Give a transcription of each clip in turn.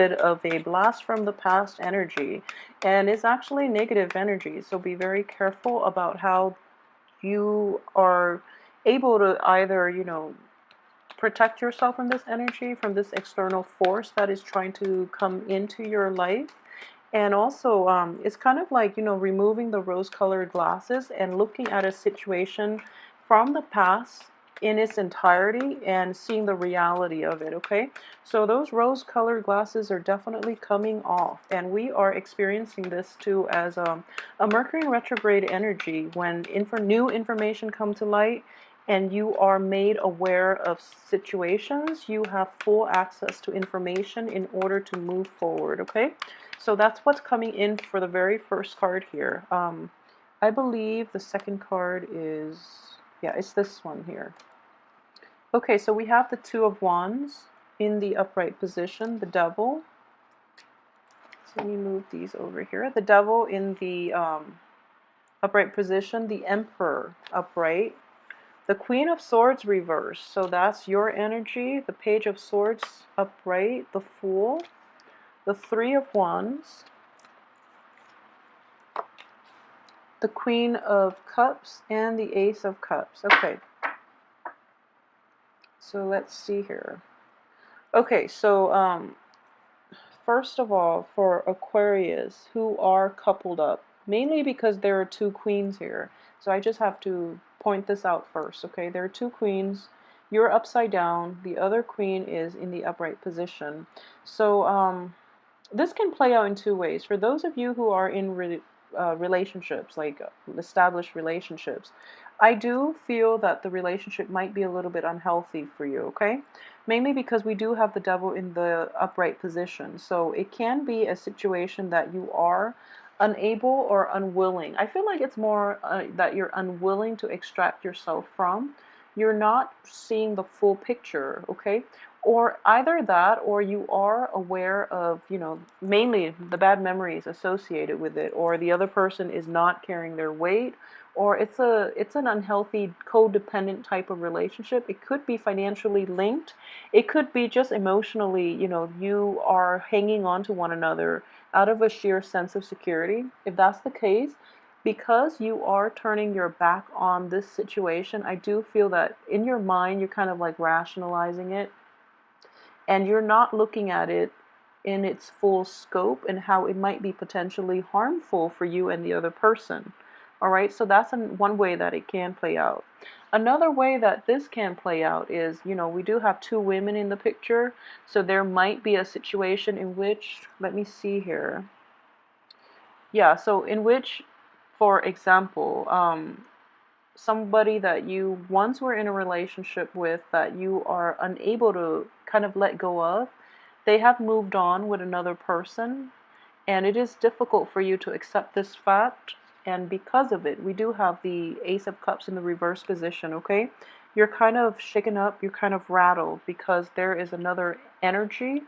bit of a blast from the past energy, and it's actually negative energy. So be very careful about how you are able to either, protect yourself from this energy, from this external force that is trying to come into your life. And also, it's kind of like, removing the rose-colored glasses and looking at a situation from the past in its entirety and seeing the reality of it, okay? So those rose-colored glasses are definitely coming off, and we are experiencing this too as a Mercury retrograde energy. When new information come to light and you are made aware of situations, you have full access to information in order to move forward, okay? So that's what's coming in for the very first card here. I believe the second card is, yeah, it's this one here. Okay, so we have the Two of Wands in the upright position, the Devil. So let me move these over here. The Devil in the upright position, the Emperor upright, the Queen of Swords reversed. So that's your energy. The Page of Swords upright, the Fool, the Three of Wands, the Queen of Cups, and the Ace of Cups. Okay. So let's see here. Okay, so first of all, for Aquarius who are coupled up, mainly because there are two queens here. So I just have to point this out first, okay? There are two queens. You're upside down. The other queen is in the upright position. So this can play out in two ways. For those of you who are in relationships, like established relationships, I do feel that the relationship might be a little bit unhealthy for you, okay? Mainly because we do have the Devil in the upright position. So it can be a situation that you are unable or unwilling. I feel like it's more that you're unwilling to extract yourself from. You're not seeing the full picture, okay? Or either that, or you are aware of, mainly the bad memories associated with it, or the other person is not carrying their weight, or it's an unhealthy codependent type of relationship. It could be financially linked. It could be just emotionally, you are hanging on to one another out of a sheer sense of security. If that's the case, because you are turning your back on this situation, I do feel that in your mind you're kind of like rationalizing it, and you're not looking at it in its full scope and how it might be potentially harmful for you and the other person. All right, so that's one way that it can play out. Another way that this can play out is, we do have two women in the picture, so there might be a situation in which, let me see here. Yeah, so in which, for example, somebody that you once were in a relationship with that you are unable to kind of let go of, they have moved on with another person, and it is difficult for you to accept this fact. And because of it, we do have the Ace of Cups in the reverse position, okay? You're kind of shaken up, you're kind of rattled because there is another energy,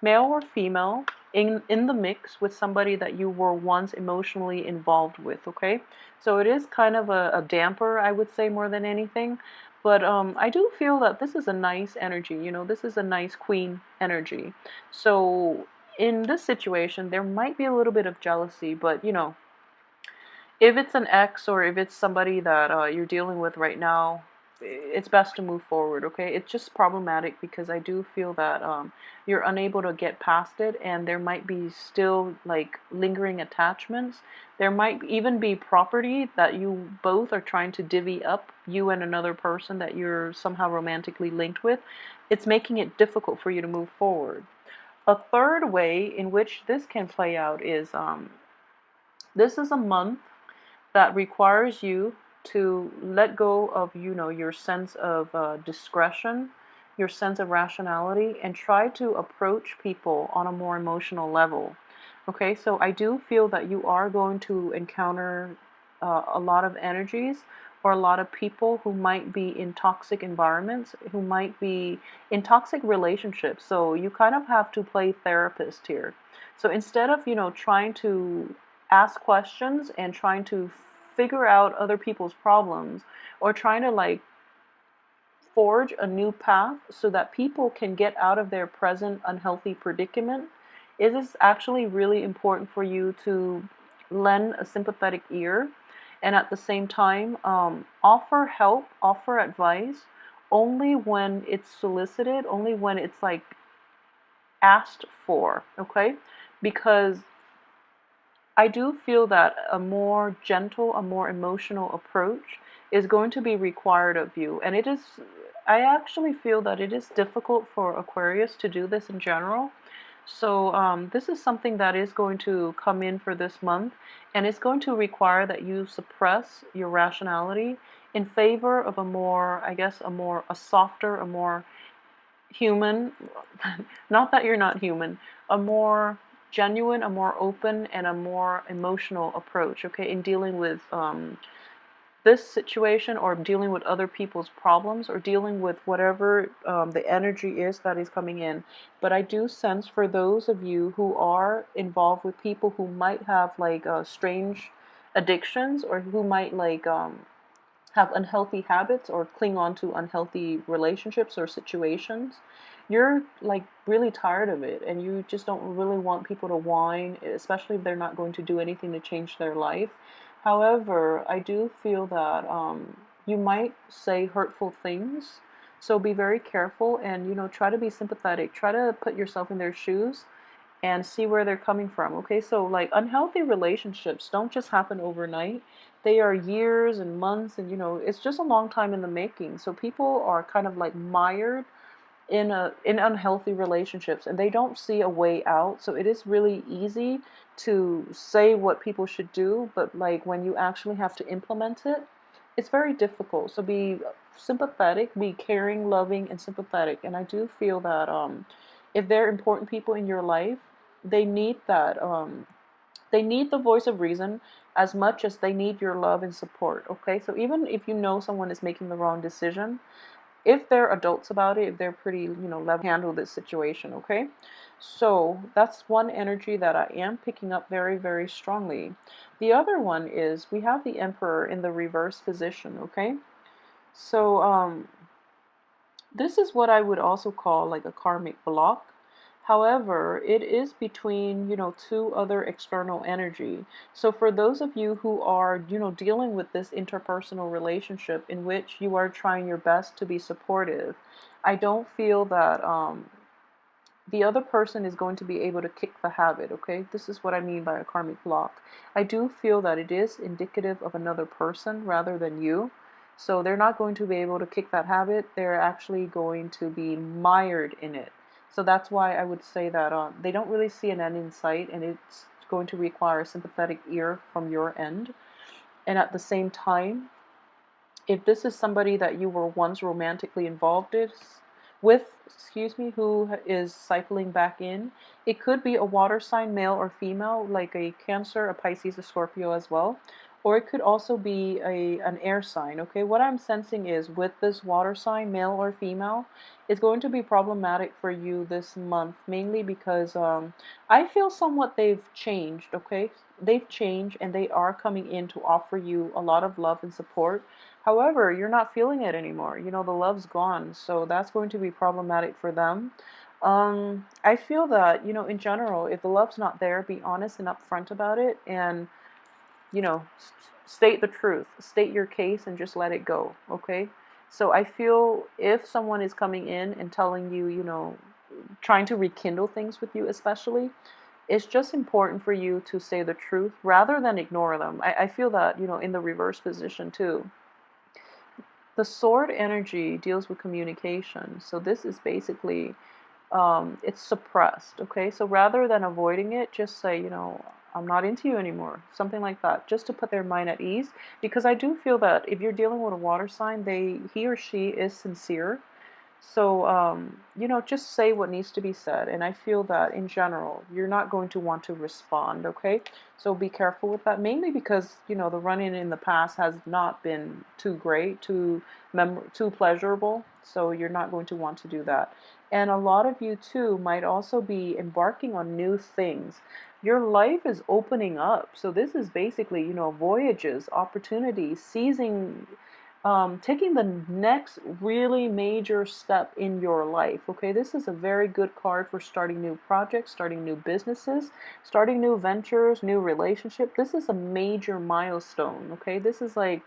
male or female, in the mix with somebody that you were once emotionally involved with, okay? So it is kind of a damper, I would say, more than anything. But I do feel that this is a nice energy, this is a nice queen energy. So in this situation, there might be a little bit of jealousy, but if it's an ex or if it's somebody that you're dealing with right now, it's best to move forward, okay? It's just problematic because I do feel that you're unable to get past it, and there might be still like lingering attachments. There might even be property that you both are trying to divvy up, you and another person that you're somehow romantically linked with. It's making it difficult for you to move forward. A third way in which this can play out is this is a month that requires you to let go of, your sense of discretion, your sense of rationality, and try to approach people on a more emotional level. Okay, so I do feel that you are going to encounter a lot of energies or a lot of people who might be in toxic environments, who might be in toxic relationships. So you kind of have to play therapist here. So instead of, trying to ask questions and trying to figure out other people's problems, or trying to like forge a new path so that people can get out of their present unhealthy predicament, it is actually really important for you to lend a sympathetic ear, and at the same time, offer help, offer advice only when it's solicited, only when it's like asked for, okay? Because I do feel that a more gentle, a more emotional approach is going to be required of you. And it is, I actually feel that it is difficult for Aquarius to do this in general. So, this is something that is going to come in for this month, and it's going to require that you suppress your rationality in favor of a more, I guess, a softer, a more human, not that you're not human, a more genuine, a more open, and a more emotional approach, okay, in dealing with this situation, or dealing with other people's problems, or dealing with whatever the energy is that is coming in. But I do sense for those of you who are involved with people who might have like strange addictions, or who might like have unhealthy habits or cling on to unhealthy relationships or situations, you're like really tired of it, and you just don't really want people to whine, especially if they're not going to do anything to change their life. However, I do feel that you might say hurtful things, so be very careful, and try to be sympathetic, try to put yourself in their shoes and see where they're coming from. Okay, so like unhealthy relationships don't just happen overnight. They are years and months, and it's just a long time in the making. So people are kind of like mired in unhealthy relationships, and they don't see a way out. So it is really easy to say what people should do, but like when you actually have to implement it, it's very difficult. So be sympathetic, be caring, loving, and sympathetic. And I do feel that if they're important people in your life, they need that. They need the voice of reason as much as they need your love and support. Okay, so even if you know someone is making the wrong decision, if they're adults about it, if they're pretty, level, handle this situation, okay? So that's one energy that I am picking up very, very strongly. The other one is we have the Emperor in the reverse position, okay? So this is what I would also call like a karmic block. However, it is between, two other external energy. So for those of you who are, dealing with this interpersonal relationship in which you are trying your best to be supportive, I don't feel that the other person is going to be able to kick the habit, okay? This is what I mean by a karmic block. I do feel that it is indicative of another person rather than you. So they're not going to be able to kick that habit. They're actually going to be mired in it. So that's why I would say that they don't really see an end in sight, and it's going to require a sympathetic ear from your end. And at the same time, if this is somebody that you were once romantically involved with, excuse me, who is cycling back in, it could be a water sign, male or female, like a Cancer, a Pisces, a Scorpio as well. Or it could also be an air sign, okay? What I'm sensing is with this water sign, male or female, it's going to be problematic for you this month, mainly because I feel somewhat they've changed, okay? They've changed, and they are coming in to offer you a lot of love and support. However, you're not feeling it anymore. The love's gone, so that's going to be problematic for them. I feel that, in general, if the love's not there, be honest and upfront about it, and, state the truth. State your case and just let it go, okay? So I feel if someone is coming in and telling you, trying to rekindle things with you, especially, it's just important for you to say the truth rather than ignore them. I feel that, in the reverse position too. The sword energy deals with communication. So this is basically, it's suppressed, okay? So rather than avoiding it, just say, I'm not into you anymore. Something like that, just to put their mind at ease. Because I do feel that if you're dealing with a water sign, he or she is sincere. So, just say what needs to be said. And I feel that in general, you're not going to want to respond, okay? So be careful with that, mainly because, the run-in in the past has not been too great, too pleasurable. So you're not going to want to do that. And a lot of you, too, might also be embarking on new things. Your life is opening up. So this is basically, voyages, opportunities, seizing taking the next really major step in your life. Okay, this is a very good card for starting new projects, starting new businesses, starting new ventures, new relationship. This is a major milestone. Okay, this is like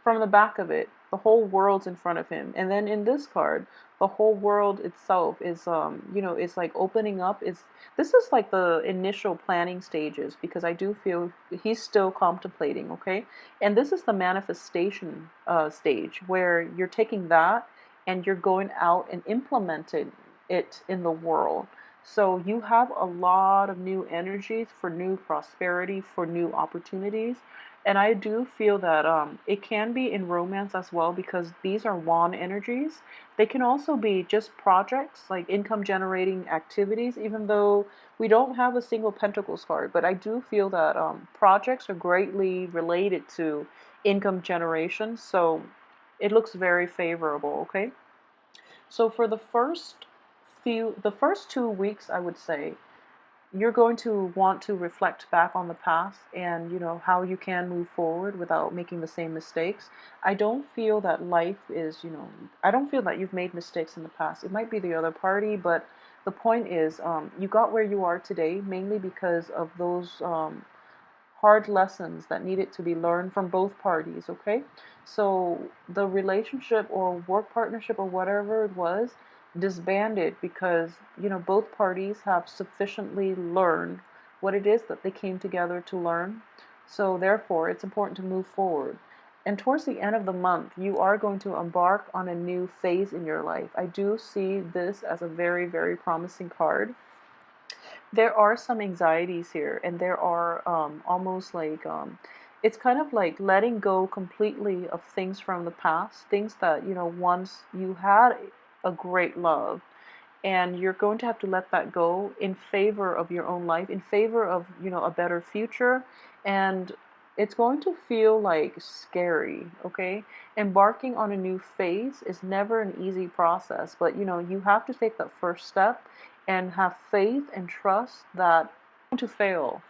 from the back of it, the whole world's in front of him. And then in this card, the whole world itself is it's like opening up. It's This is like the initial planning stages, because I do feel he's still contemplating, okay? And this is the manifestation stage, where you're taking that and you're going out and implementing it in the world. So you have a lot of new energies for new prosperity, for new opportunities. And I do feel that it can be in romance as well, because these are wand energies. They can also be just projects, like income generating activities, even though we don't have a single Pentacles card. But I do feel that projects are greatly related to income generation. So it looks very favorable, okay? So for the first 2 weeks, I would say, you're going to want to reflect back on the past, and how you can move forward without making the same mistakes. I don't feel that life is, I don't feel that you've made mistakes in the past. It might be the other party, but the point is, you got where you are today mainly because of those hard lessons that needed to be learned from both parties, okay? So the relationship or work partnership or whatever it was disbanded because, both parties have sufficiently learned what it is that they came together to learn. So therefore, it's important to move forward. And towards the end of the month, you are going to embark on a new phase in your life. I do see this as a very, very promising card. There are some anxieties here, and there are almost like it's kind of like letting go completely of things from the past, things that once you had a great love, and you're going to have to let that go in favor of your own life, in favor of a better future. And it's going to feel like scary, okay? Embarking on a new phase is never an easy process, but you have to take that first step and have faith and trust that you're going to fail.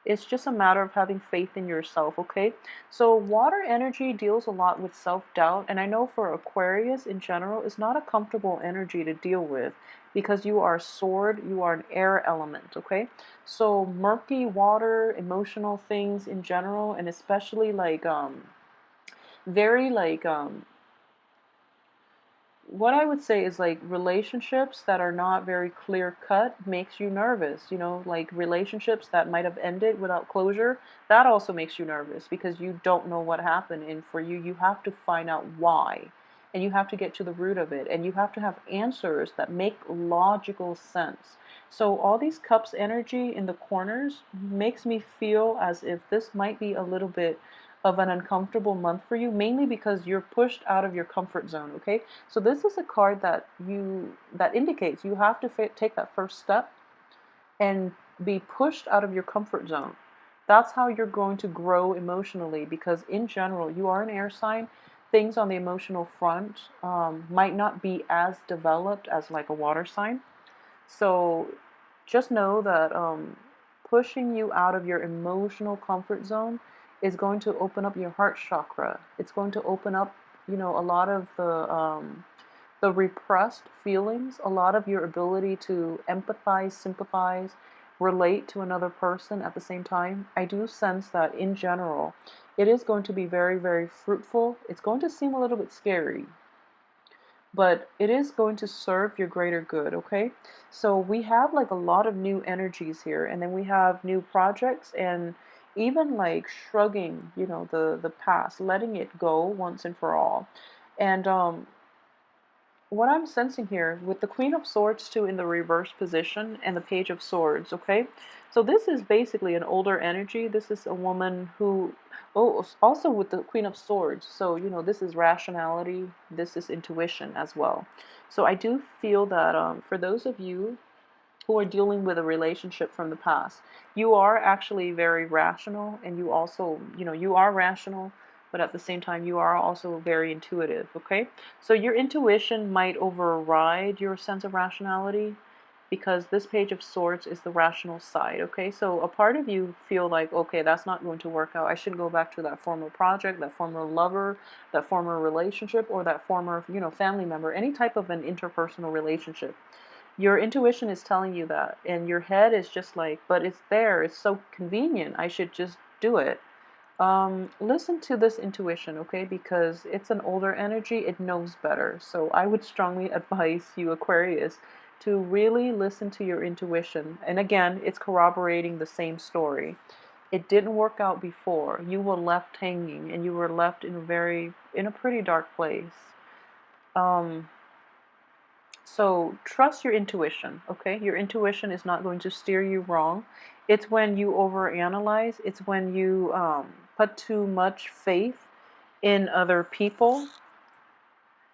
It's just a matter of having faith in yourself, okay? So water energy deals a lot with self-doubt, and I know for Aquarius in general, it's not a comfortable energy to deal with because you are sword, you are an air element, okay? So murky water, emotional things in general, and especially like very like what I would say is like relationships that are not very clear cut makes you nervous. Like relationships that might have ended without closure, that also makes you nervous because you don't know what happened. And for you, you have to find out why. And you have to get to the root of it. And you have to have answers that make logical sense. So all these cups energy in the corners makes me feel as if this might be a little bit of an uncomfortable month for you, mainly because you're pushed out of your comfort zone, okay? So this is a card that indicates you have to take that first step and be pushed out of your comfort zone. That's how you're going to grow emotionally, because in general, you are an air sign. Things on the emotional front might not be as developed as like a water sign. So just know that pushing you out of your emotional comfort zone is going to open up your heart chakra. It's going to open up, a lot of the repressed feelings, a lot of your ability to empathize, sympathize, relate to another person at the same time. I do sense that in general, it is going to be very, very fruitful. It's going to seem a little bit scary, but it is going to serve your greater good, okay? So we have like a lot of new energies here, and then we have new projects, and even like shrugging, the past, letting it go once and for all. And what I'm sensing here with the Queen of Swords too in the reverse position and the Page of Swords, okay? So this is basically an older energy. This is a woman who, oh, also with the Queen of Swords. So, this is rationality, this is intuition as well. So I do feel that for those of you who are dealing with a relationship from the past, you are actually very rational, and you also, you are rational, but at the same time, you are also very intuitive, okay? So your intuition might override your sense of rationality, because this Page of Swords is the rational side, okay? So a part of you feel like, okay, that's not going to work out. I should go back to that former project, that former lover, that former relationship, or that former, family member, any type of an interpersonal relationship. Your intuition is telling you that, and your head is just like, but it's there. It's so convenient. I should just do it. Listen to this intuition, okay? Because it's an older energy, it knows better. So I would strongly advise you, Aquarius, to really listen to your intuition. And again, it's corroborating the same story. It didn't work out before. You were left hanging, and you were left in a pretty dark place. Um, so trust your intuition, okay? Your intuition is not going to steer you wrong. It's when you overanalyze, it's when you put too much faith in other people.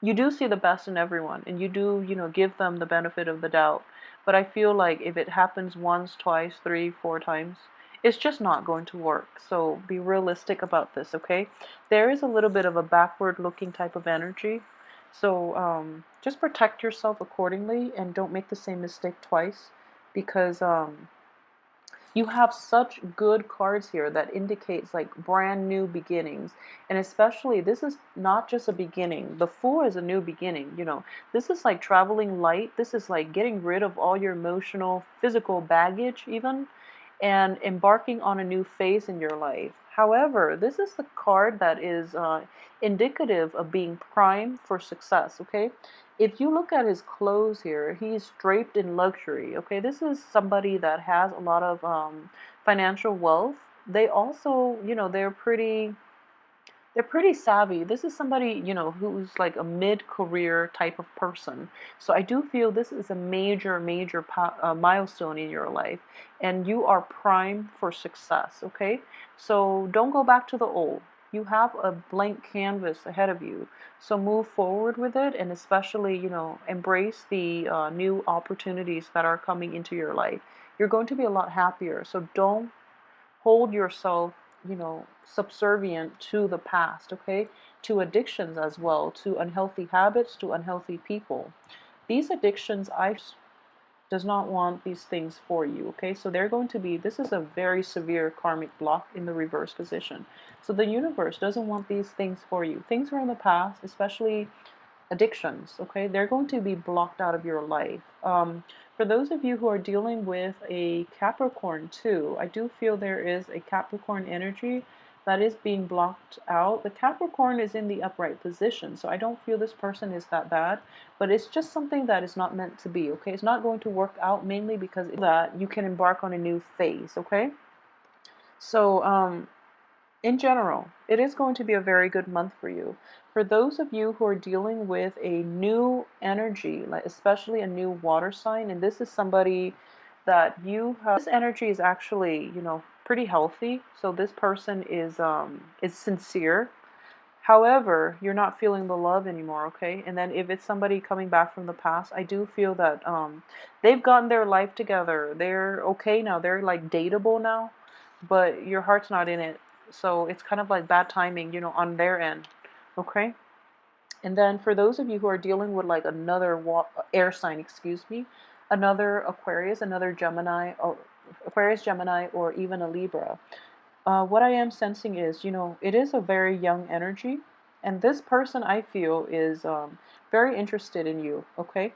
You do see the best in everyone, and you do, give them the benefit of the doubt. But I feel like if it happens once, twice, three, four times, it's just not going to work. So be realistic about this, okay? There is a little bit of a backward looking type of energy. So just protect yourself accordingly and don't make the same mistake twice, because you have such good cards here that indicates like brand new beginnings. And especially, this is not just a beginning. The Fool is a new beginning. This is like traveling light. This is like getting rid of all your emotional, physical baggage even, and embarking on a new phase in your life. However, this is the card that is indicative of being primed for success, okay? If you look at his clothes here, he's draped in luxury, okay? This is somebody that has a lot of financial wealth. They also, they're pretty savvy. This is somebody, who's like a mid-career type of person. So I do feel this is a major, major milestone in your life, and you are primed for success, okay? So don't go back to the old. You have a blank canvas ahead of you. So move forward with it, and especially, embrace the new opportunities that are coming into your life. You're going to be a lot happier. So don't hold yourself, subservient to the past, okay? To addictions as well, to unhealthy habits, to unhealthy people. These addictions, I does not want these things for you, okay? So they're going to be, this is a very severe karmic block in the reverse position. So the universe doesn't want these things for you. Things are in the past, especially addictions, okay? They're going to be blocked out of your life. For those of you who are dealing with a Capricorn too, I do feel there is a Capricorn energy that is being blocked out. The Capricorn is in the upright position, so I don't feel this person is that bad, but it's just something that is not meant to be, okay? It's not going to work out mainly because that you can embark on a new phase, okay? So, in general, it is going to be a very good month for you. For those of you who are dealing with a new energy, like especially a new water sign, and this is somebody that you have, this energy is actually, pretty healthy. So this person is sincere. However, you're not feeling the love anymore, okay? And then if it's somebody coming back from the past, I do feel that they've gotten their life together. They're okay now. They're like dateable now, but your heart's not in it. So it's kind of like bad timing, on their end, okay? And then for those of you who are dealing with like another air sign, excuse me, another Aquarius, another Gemini, or Aquarius, Gemini, or even a Libra, what I am sensing is, it is a very young energy, and this person I feel is very interested in you, okay?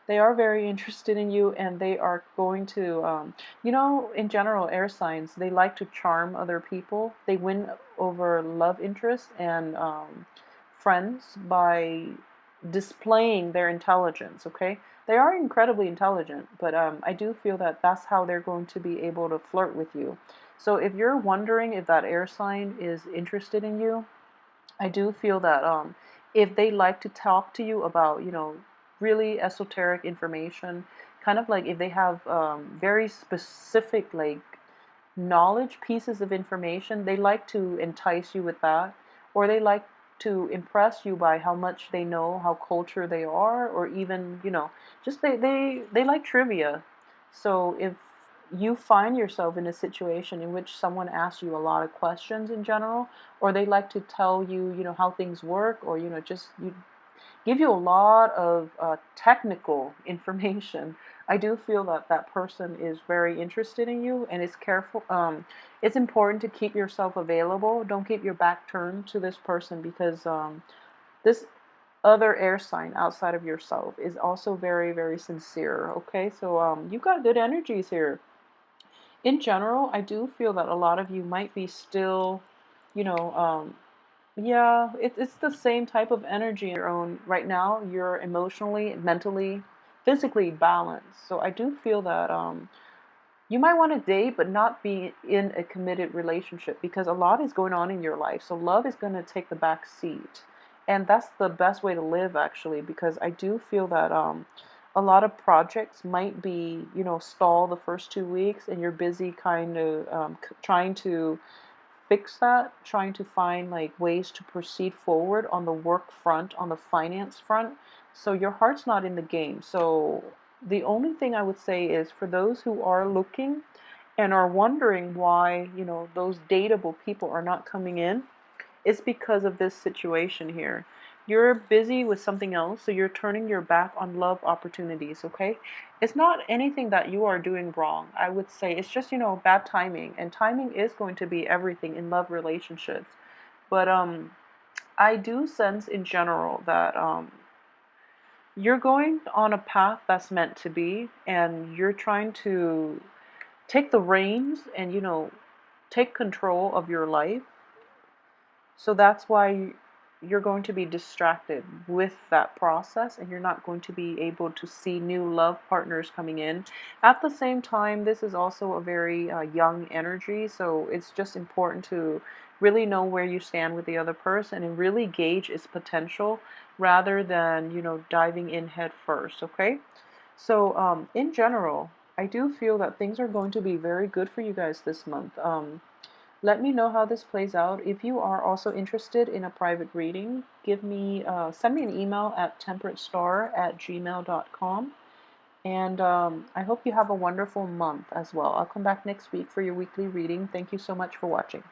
They are very interested in you, and they are going to, in general, air signs, they like to charm other people. They win over love interests and friends by displaying their intelligence, okay? They are incredibly intelligent, but I do feel that that's how they're going to be able to flirt with you. So if you're wondering if that air sign is interested in you, I do feel that if they like to talk to you about, really esoteric information, kind of like if they have very specific, like, knowledge pieces of information, they like to entice you with that, or they like to impress you by how much they know, how cultured they are, or even, just they like trivia. So if you find yourself in a situation in which someone asks you a lot of questions in general, or they like to tell you, how things work, or, just give you a lot of technical information. I do feel that that person is very interested in you and is careful. It's important to keep yourself available. Don't keep your back turned to this person because this other air sign outside of yourself is also very, very sincere. Okay, so you've got good energies here. In general, I do feel that a lot of you might be still, you know, yeah, it's the same type of energy in your own. Right now, you're emotionally, mentally, physically balanced. So I do feel that you might want to date, but not be in a committed relationship because a lot is going on in your life. So love is going to take the back seat. And that's the best way to live, actually, because I do feel that a lot of projects might be, stall the first 2 weeks, and you're busy kind of trying to fix that, trying to find like ways to proceed forward on the work front, on the finance front. So your heart's not in the game. So the only thing I would say is for those who are looking and are wondering why, those dateable people are not coming in, it's because of this situation here. You're busy with something else, so you're turning your back on love opportunities, okay? It's not anything that you are doing wrong. I would say it's just, bad timing, and timing is going to be everything in love relationships. But I do sense in general that you're going on a path that's meant to be, and you're trying to take the reins and, take control of your life. So that's why you're going to be distracted with that process, and you're not going to be able to see new love partners coming in. At the same time, this is also a very young energy, so it's just important to really know where you stand with the other person and really gauge its potential rather than, diving in head first, okay? So, in general, I do feel that things are going to be very good for you guys this month. Let me know how this plays out. If you are also interested in a private reading, send me an email at temperatestar@gmail.com. And I hope you have a wonderful month as well. I'll come back next week for your weekly reading. Thank you so much for watching.